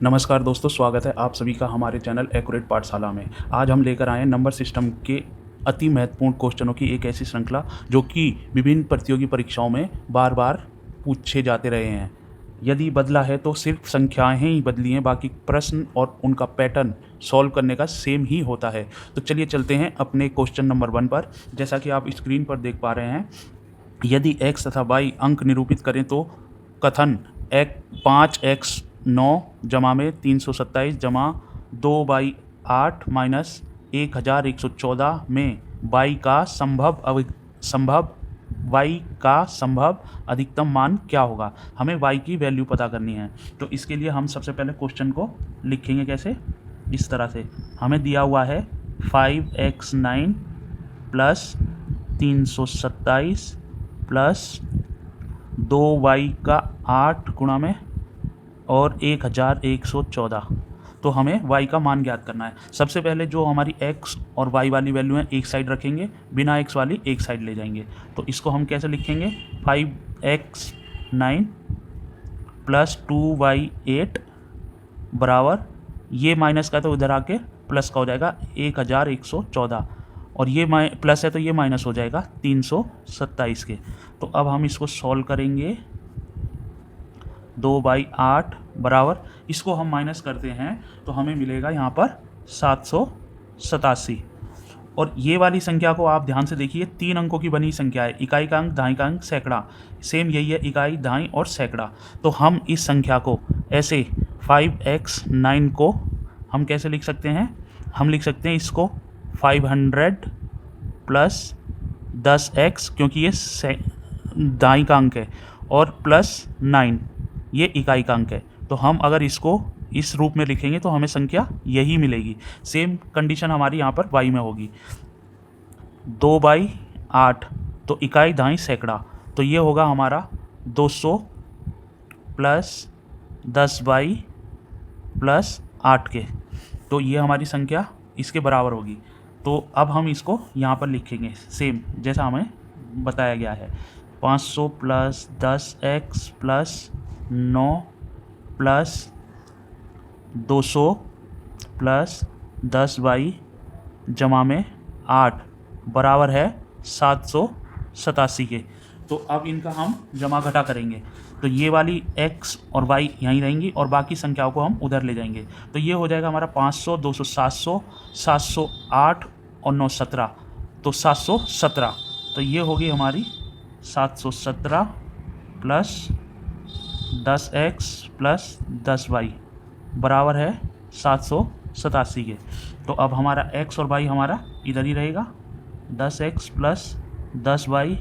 नमस्कार दोस्तों, स्वागत है आप सभी का हमारे चैनल एक्यूरेट पाठशाला में। आज हम लेकर आए हैं नंबर सिस्टम के अति महत्वपूर्ण क्वेश्चनों की एक ऐसी श्रृंखला जो कि विभिन्न प्रतियोगी परीक्षाओं में बार बार पूछे जाते रहे हैं। यदि बदला है तो सिर्फ संख्याएं ही बदली हैं, बाकी प्रश्न और उनका पैटर्न सॉल्व करने का सेम ही होता है। तो चलिए चलते हैं अपने क्वेश्चन नंबर 1 पर। जैसा कि आप स्क्रीन पर देख पा रहे हैं, यदि x तथा y अंक निरूपित करें तो कथन 5x 9 जमा में 327 जमा 2/8 माइनस 1114 में y का संभव अधिकतम मान क्या होगा। हमें y की वैल्यू पता करनी है। तो इसके लिए हम सबसे पहले क्वेश्चन को लिखेंगे कैसे, इस तरह से। हमें दिया हुआ है 5x9 प्लस 327 प्लस 2y का 8 गुणा में और 1114। तो हमें y का मान ज्ञात करना है। सबसे पहले जो हमारी x और y वाली वैल्यू है एक साइड रखेंगे, बिना x वाली एक साइड ले जाएंगे। तो इसको हम कैसे लिखेंगे, 5x9 प्लस 2y8 बराबर, ये माइनस का तो इधर आके प्लस का हो जाएगा 1114, और ये प्लस है तो ये माइनस हो जाएगा 327 के। तो अब हम इसको सॉल्व करेंगे। 2/8 बराबर, इसको हम माइनस करते हैं तो हमें मिलेगा यहाँ पर 787। और ये वाली संख्या को आप ध्यान से देखिए, 3 अंकों की बनी संख्या है। इकाई का अंक, दहाई का अंक, सैकड़ा, सेम यही है, इकाई, दहाई और सैकड़ा। तो हम इस संख्या को ऐसे 5x9 को हम कैसे लिख सकते हैं, हम लिख सकते हैं इसको 500 प्लस 10x, क्योंकि ये दाई का अंक है, और प्लस 9 ये इकाई का अंक है। तो हम अगर इसको इस रूप में लिखेंगे तो हमें संख्या यही मिलेगी। सेम कंडीशन हमारी यहाँ पर y में होगी। 2/8 तो इकाई, दहाई, सैकड़ा, तो ये होगा हमारा 200 प्लस 10y प्लस 8 के। तो ये हमारी संख्या इसके बराबर होगी। तो अब हम इसको यहाँ पर लिखेंगे सेम जैसा हमें बताया गया है। 500 plus 10x plus 9 plus 200 plus 10y जमा में 8 बराबर है 787 के। तो अब इनका हम जमा घटा करेंगे। तो ये वाली x और y यहीं रहेंगी और बाकी संख्याओं को हम उधर ले जाएंगे। तो ये हो जाएगा हमारा 500, 200, 700, 708 और 9 17, तो 717। तो ये होगी हमारी 717 प्लस 10x प्लस 10y बराबर है 787 के। तो अब हमारा x और y हमारा इधर ही रहेगा। 10x प्लस 10y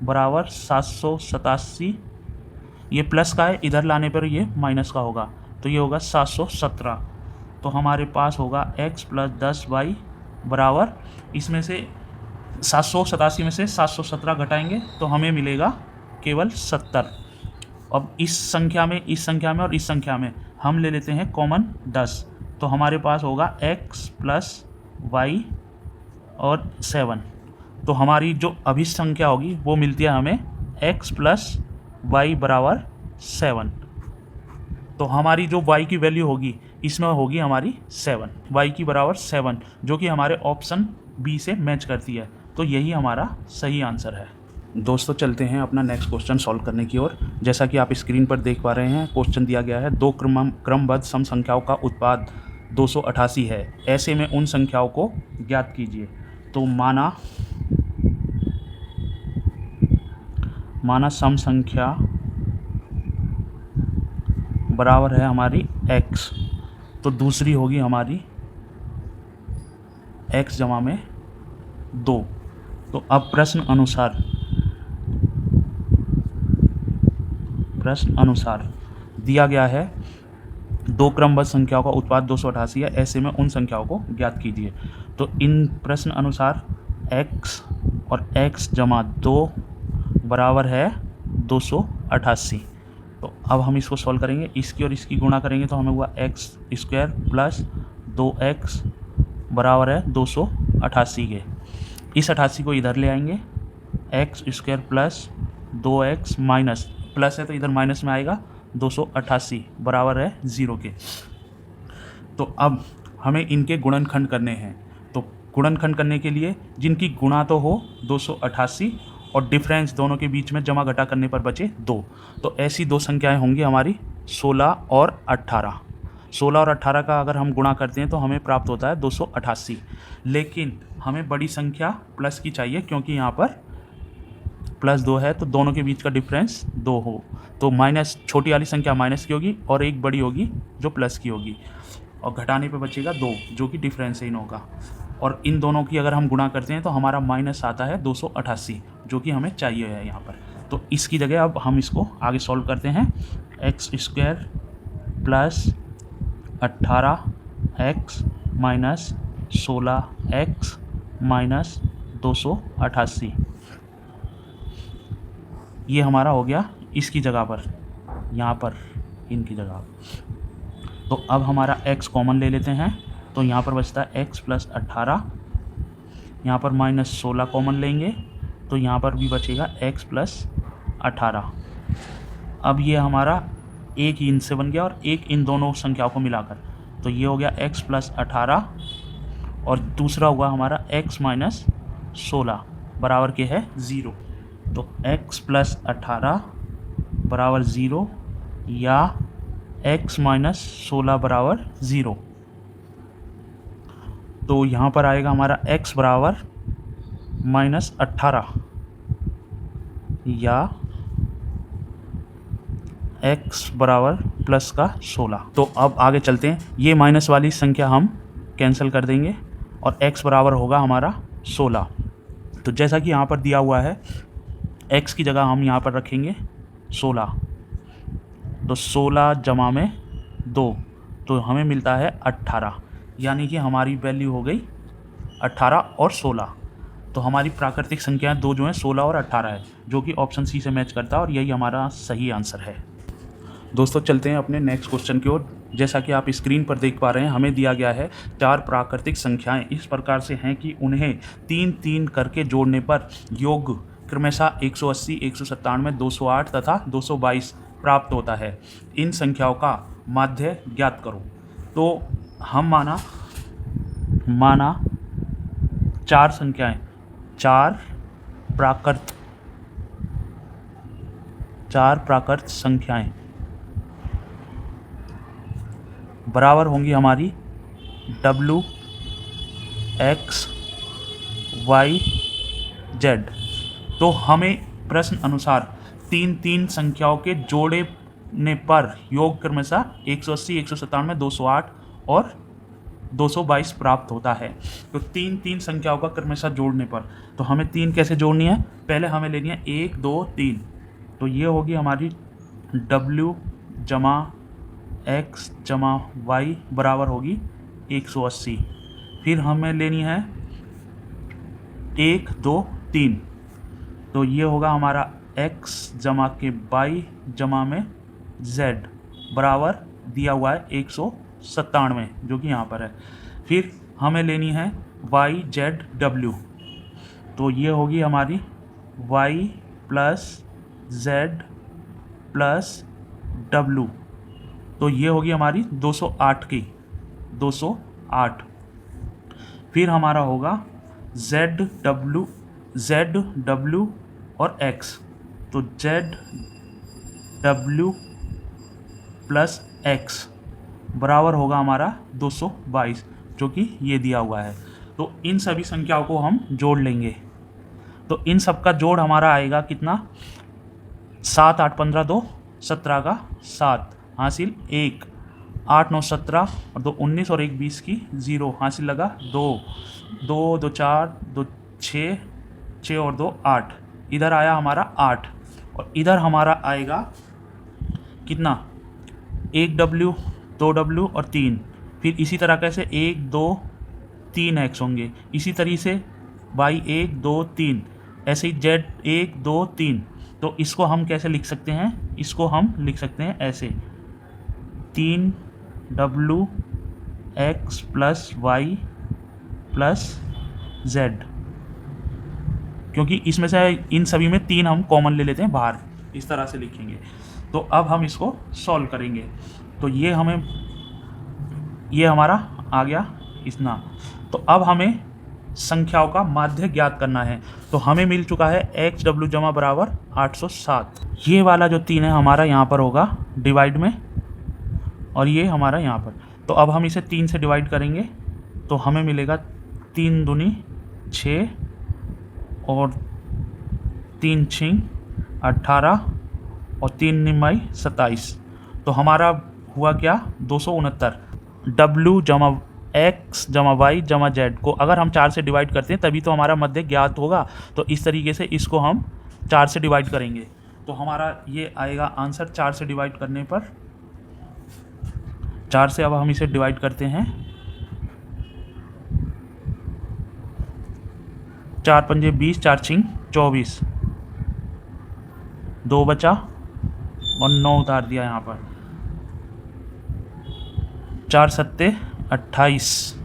बराबर 787। ये प्लस का है, इधर लाने पर ये माइनस का होगा, तो ये होगा 717। तो हमारे पास होगा x प्लस 10y बराबर, इसमें से 787 में से 717 घटाएंगे तो हमें मिलेगा केवल 70। अब इस संख्या में, इस संख्या में और इस संख्या में हम ले लेते हैं कॉमन 10। तो हमारे पास होगा x प्लस y और 7। तो हमारी जो अभिष्ट संख्या होगी वो मिलती है हमें x प्लस y बराबर 7। तो हमारी जो y की वैल्यू होगी इसमें होगी हमारी 7, y की बराबर 7, जो कि हमारे ऑप्शन बी से मैच करती है। तो यही हमारा सही आंसर है। दोस्तों चलते हैं अपना नेक्स्ट क्वेश्चन सॉल्व करने की ओर। जैसा कि आप स्क्रीन पर देख पा रहे हैं, क्वेश्चन दिया गया है, दो क्रमबद्ध सम संख्याओं का उत्पाद 288 है, ऐसे में उन संख्याओं को ज्ञात कीजिए। तो माना सम संख्या बराबर है हमारी x, तो दूसरी होगी हमारी x जमा में 2। तो अब प्रश्न अनुसार दिया गया है, दो क्रमबद्ध संख्याओं का उत्पाद 288 है, ऐसे में उन संख्याओं को ज्ञात कीजिए। तो इन प्रश्न अनुसार x और x जमा 2 बराबर है 288। तो अब हम इसको सॉल्व करेंगे, इसकी और इसकी गुणा करेंगे तो हमें हुआ x स्क्वायर प्लस 2x बराबर है 288 के। इस 88 को इधर ले आएंगे, x square plus 2x minus, plus है तो इधर माइनस में आएगा 288 बराबर है 0 के। तो अब हमें इनके गुणनखंड करने हैं। तो गुणनखंड करने के लिए जिनकी गुणा तो हो 288 और डिफरेंस दोनों के बीच में जमा घटा करने पर बचे 2, तो ऐसी दो संख्याएं होंगी हमारी 16 और 18। 16 और 18 का अगर हम गुणा करते हैं तो हमें प्राप्त होता है 288, लेकिन हमें बड़ी संख्या प्लस की चाहिए क्योंकि यहाँ पर +2 है, तो दोनों के बीच का डिफरेंस 2 हो, तो माइनस छोटी वाली संख्या माइनस की होगी और एक बड़ी होगी जो प्लस की होगी, और घटाने पे बचेगा 2 जो कि डिफरेंस है इन का। और इन दोनों की अगर हम गुणा करते हैं तो हमारा माइनस आता है 288 जो कि हमें चाहिए है यहाँ पर। तो इसकी जगह अब हम इसको आगे सॉल्व करते हैं। x² plus 18x minus 16x minus 288, ये हमारा हो गया इसकी जगह पर, यहाँ पर इनकी जगह। तो अब हमारा x कॉमन ले लेते हैं, तो यहाँ पर बचता है x प्लस 18, यहाँ पर माइनस 16 कॉमन लेंगे तो यहाँ पर भी बचेगा x प्लस 18। अब ये हमारा एक ही इनसे बन गया और एक इन दोनों संख्याओं को मिलाकर, तो ये हो गया x प्लस 18 और दूसरा हुआ हमारा x माइनस 16 बराबर के है 0। तो x प्लस 18 बराबर 0 या x माइनस 16 बराबर 0। तो यहाँ पर आएगा हमारा x बराबर माइनस 18 या x बराबर प्लस का 16। तो अब आगे चलते हैं, ये माइनस वाली संख्या हम कैंसिल कर देंगे और x बराबर होगा हमारा 16। तो जैसा कि यहाँ पर दिया हुआ है x की जगह हम यहाँ पर रखेंगे 16, तो 16 जमा में 2 तो हमें मिलता है 18, यानी कि हमारी वैल्यू हो गई 18 और 16। तो हमारी प्राकृतिक संख्याएं दो जो हैं 16 और 18 है, जो कि ऑप्शन सी से मैच करता है और यही हमारा सही आंसर है। दोस्तों चलते हैं अपने नेक्स्ट क्वेश्चन की ओर। जैसा कि आप स्क्रीन पर देख पा रहे हैं, हमें दिया गया है 4 प्राकृतिक संख्याएं इस प्रकार से हैं कि उन्हें 3-3 करके जोड़ने पर योग क्रमशः 180, 197, 208 तथा 222 प्राप्त होता है। इन संख्याओं का माध्य ज्ञात करो। तो हम माना 4 संख्याएं, 4 प्राकृत संख्याएं बराबर होंगी हमारी W X Y Z। तो हमें प्रश्न अनुसार 3-3 संख्याओं के जोड़ने पर योग क्रमशः 180, 197, 208 और 222 प्राप्त होता है। तो 3-3 संख्याओं का क्रमशः जोड़ने पर, तो हमें 3 कैसे जोड़नी है, पहले हमें लेनी है 1, 2, 3। तो ये होगी हमारी W जमा X जमा Y बराबर होगी 180। फिर हमें लेनी है 1, 2, 3, तो ये होगा हमारा X जमा के Y जमा में Z बराबर दिया हुआ है 197 जो कि यहाँ पर है। फिर हमें लेनी है Y Z W, तो ये होगी हमारी Y plus Z plus W, तो ये होगी हमारी 208 की 208। फिर हमारा होगा Z W और X, तो Z W प्लस X बराबर होगा हमारा 222 जो कि ये दिया हुआ है। तो इन सभी संख्याओं को हम जोड़ लेंगे, तो इन सब का जोड़ हमारा आएगा कितना, 7, 8, 15, 2, 17 का 7 हासिल 1, 8, 9, 17 और 2, 19 और 1, 20 की 0 हासिल लगा 2, 2, 2, 4, 2, 6, 6 और 2, 8, इधर आया हमारा 8 और इधर हमारा आएगा कितना, 1 W 2 W और 3। फिर इसी तरह कैसे 1, 2, 3 X होंगे, इसी तरीके से Y 1, 2, 3, ऐसे ही Z 1, 2, 3। तो इसको हम कैसे लिख सकते हैं, इसको हम लिख सकते हैं ऐसे 3W X plus Y plus Z, क्योंकि इसमें से इन सभी में 3 हम कॉमन ले लेते हैं बाहर, इस तरह से लिखेंगे। तो अब हम इसको सॉल्व करेंगे। तो ये हमें ये हमारा आ गया इतना। तो अब हमें संख्याओं का माध्य ज्ञात करना है। तो हमें मिल चुका है एक्स डब्ल्यू जमा बराबर 807। ये वाला जो 3 है हमारा यहाँ पर होगा डिवाइड में, और ये हमारा यहाँ पर। तो अब हम इसे 3 से डिवाइड करेंगे तो हमें मिलेगा 3 दूनी 6 और 3 छिंग 18 और 3 निमाई 27। तो हमारा हुआ क्या 269। डब्ल्यू जमा एक्स जमा वाई जमा जेड को अगर हम 4 से डिवाइड करते हैं तभी तो हमारा मध्य ज्ञात होगा। तो इस तरीके से इसको हम 4 से डिवाइड करेंगे तो हमारा ये आएगा आंसर 4 से डिवाइड करने पर। 4 से अब हम इसे डिवाइड करते हैं, 4 पंजे 20, 4 छिंग 24, 2 बचा और 9 उतार दिया यहाँ पर, 4 सत्ते 28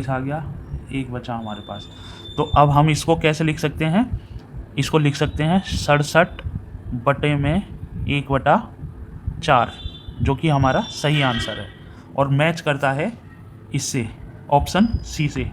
आ गया, 1 बचा हमारे पास। तो अब हम इसको कैसे लिख सकते हैं, इसको लिख सकते हैं 67 बटे में 1/4, जो कि हमारा सही आंसर है और मैच करता है इससे, ऑप्शन सी से।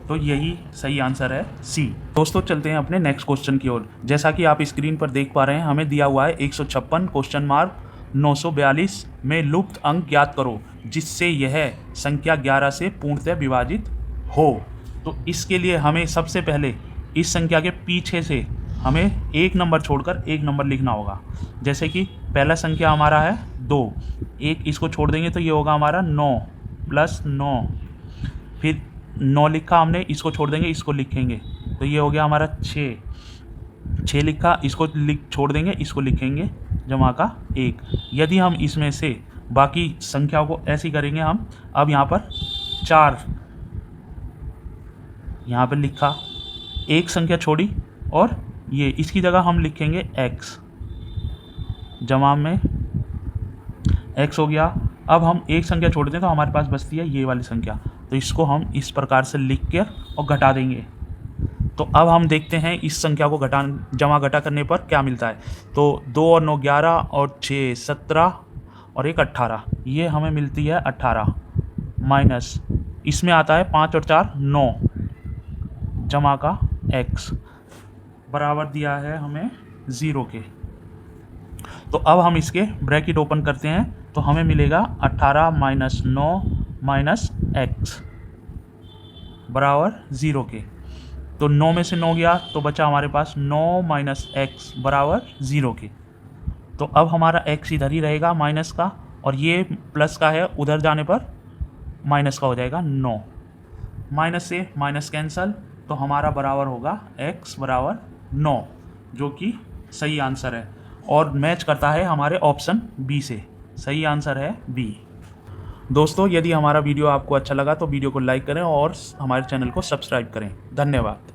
तो यही सही आंसर है सी। दोस्तों चलते हैं अपने नेक्स्ट क्वेश्चन की ओर। जैसा कि आप स्क्रीन पर देख पा रहे हैं हमें दिया हुआ है 156 क्वेश्चन मार्क 942 में लुप्त अंक ज्ञात करो जिससे यह संख्या 11 से पूर्णतः विभाजित हो। तो इसके लिए हमें सबसे पहले इस संख्या के पीछे से हमें एक नंबर छोड़कर एक नंबर लिखना होगा। जैसे कि पहला संख्या हमारा है 2, एक इसको छोड़ देंगे तो ये होगा हमारा 9 + 9, फिर 9 लिखा हमने, इसको छोड़ देंगे इसको लिखेंगे तो ये हो गया हमारा 6 लिखा, इसको छोड़ देंगे इसको लिखेंगे जमा का 1। यदि हम इसमें से बाकी संख्याओं को ऐसे करेंगे हम, अब यहाँ पर 4 यहाँ पर लिखा, एक संख्या छोड़ी और ये इसकी जगह हम लिखेंगे x, जमा में x हो गया। अब हम एक संख्या छोड़ दें तो हमारे पास बचती है ये वाली संख्या, तो इसको हम इस प्रकार से लिख कर और घटा देंगे। तो अब हम देखते हैं इस संख्या को जमा घटा करने पर क्या मिलता है। तो 2 और 9 11 और 6 17 और 1 18, ये हमें मिलती है 18 माइनस इसमें आता है 5 और 4 9 जमा का x बराबर दिया है हमें 0 के। तो अब हम इसके ब्रैकेट ओपन करते हैं तो हमें मिलेगा 18 - 9 - x बराबर 0 के। तो 9 में से 9 गया तो बचा हमारे पास 9 - x बराबर 0 के। तो अब हमारा x इधर ही रहेगा माइनस का, और ये प्लस का है उधर जाने पर माइनस का हो जाएगा 9। माइनस से माइनस कैंसल, तो हमारा बराबर होगा x बराबर 9, जो कि सही आंसर है और मैच करता है हमारे ऑप्शन बी से। सही आंसर है बी। दोस्तों यदि हमारा वीडियो आपको अच्छा लगा तो वीडियो को लाइक करें और हमारे चैनल को सब्सक्राइब करें। धन्यवाद।